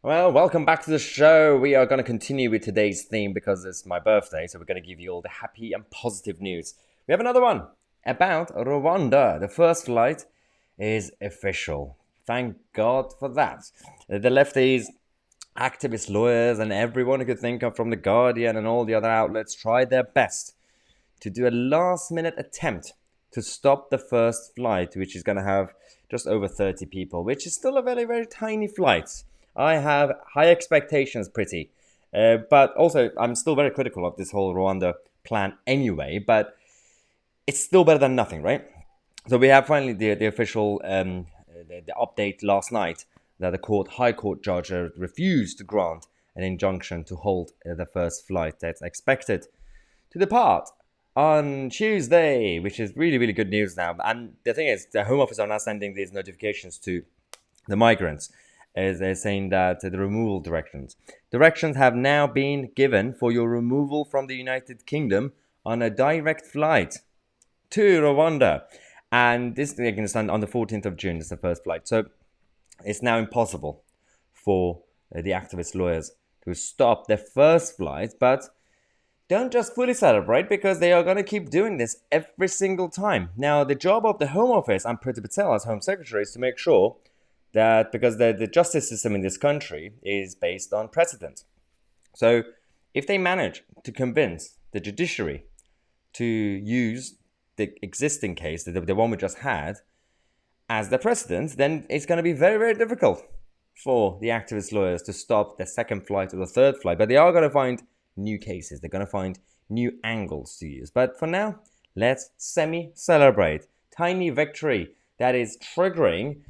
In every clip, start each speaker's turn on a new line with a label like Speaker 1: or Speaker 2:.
Speaker 1: Well, welcome back to the show. We are going to continue with today's theme because it's my birthday, so we're going to give you all the happy and positive news. We have another one about Rwanda. The first flight is official. Thank God for that. The lefties, activist lawyers, and everyone who could think of from The Guardian and all the other outlets tried their best to do a last minute attempt to stop the first flight, which is going to have just over 30 people, which is still a very, very tiny flight. I have high expectations, pretty. But also, I'm still very critical of this whole Rwanda plan anyway, but it's still better than nothing, right? So we have finally the official the update last night that the high court judge refused to grant an injunction to hold the first flight that's expected to depart on Tuesday, which is really, really good news now. And the thing is, the Home Office are now sending these notifications to the migrants as they're saying that the removal directions have now been given for your removal from the United Kingdom on a direct flight to Rwanda. And this thing can stand on the 14th of June is the first flight. So it's now impossible for the activist lawyers to stop their first flight, but don't just fully celebrate because they are going to keep doing this every single time. Now, the job of the Home Office and Priti Patel as Home Secretary is to make sure that because the justice system in this country is based on precedent. So if they manage to convince the judiciary to use the existing case, the one we just had, as the precedent, then it's going to be very, very difficult for the activist lawyers to stop the second flight or the third flight. But they are going to find new cases. They're going to find new angles to use. But for now, let's semi-celebrate. Tiny victory that is triggering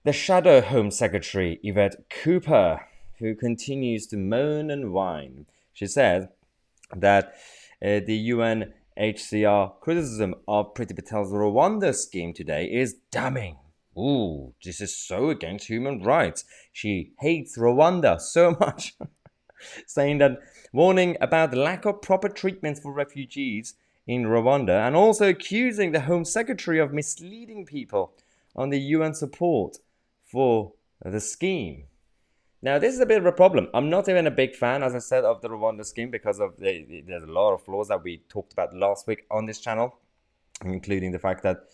Speaker 1: the Shadow Home Secretary, Yvette Cooper, who continues to moan and whine. She said that the UNHCR criticism of Priti Patel's Rwanda scheme today is damning. Ooh, this is so against human rights. She hates Rwanda so much, saying that warning about the lack of proper treatment for refugees in Rwanda and also accusing the Home Secretary of misleading people on the UN support for the scheme. Now, this is a bit of a problem. I'm not even a big fan, as I said, of the Rwanda scheme because of there's a lot of flaws that we talked about last week on this channel, including the fact that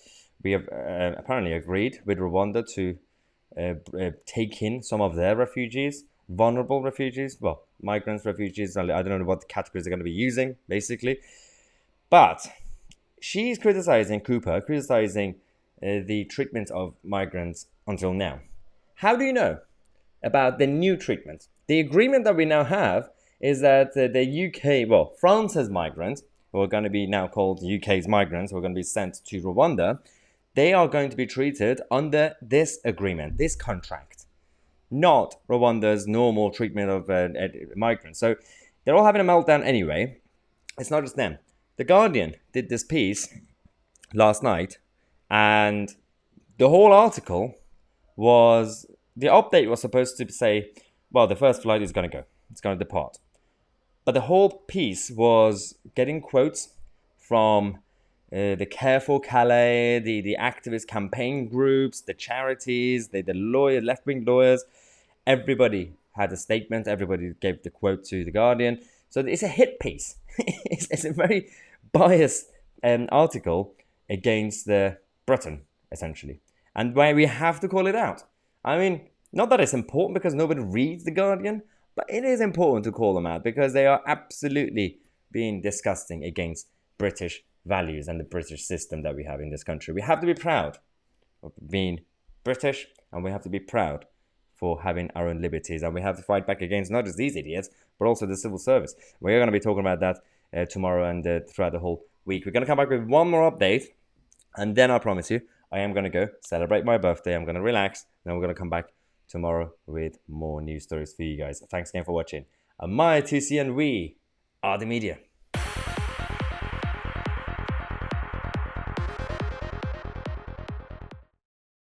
Speaker 1: we have apparently agreed with Rwanda to take in some of their refugees, vulnerable refugees, well, migrants, refugees. I don't know what categories they're going to be using, basically. But she's Cooper, criticizing the treatment of migrants until now. How do you know about the new treatment? The agreement that we now have is that the UK, well, France's migrants, who are going to be now called UK's migrants, who are going to be sent to Rwanda, they are going to be treated under this agreement, this contract, not Rwanda's normal treatment of migrants. So they're all having a meltdown anyway. It's not just them. The Guardian did this piece last night, and the whole article was, the update was supposed to say, well, the first flight is going to go. It's going to depart. But the whole piece was getting quotes from the Care for Calais, the activist campaign groups, the charities, the left-wing lawyers. Everybody had a statement. Everybody gave the quote to The Guardian. So it's a hit piece. It's a very biased article against Britain, essentially. And why we have to call it out. I mean, not that it's important because nobody reads The Guardian, but it is important to call them out because they are absolutely being disgusting against British values and the British system that we have in this country. We have to be proud of being British, and we have to be proud for having our own liberties, and we have to fight back against not just these idiots, but also the civil service. We're going to be talking about that tomorrow and throughout the whole week. We're going to come back with one more update, and then I promise you, I am going to go celebrate my birthday. I'm going to relax. Then we're going to come back tomorrow with more news stories for you guys. Thanks again for watching. My Tousi and we are the media.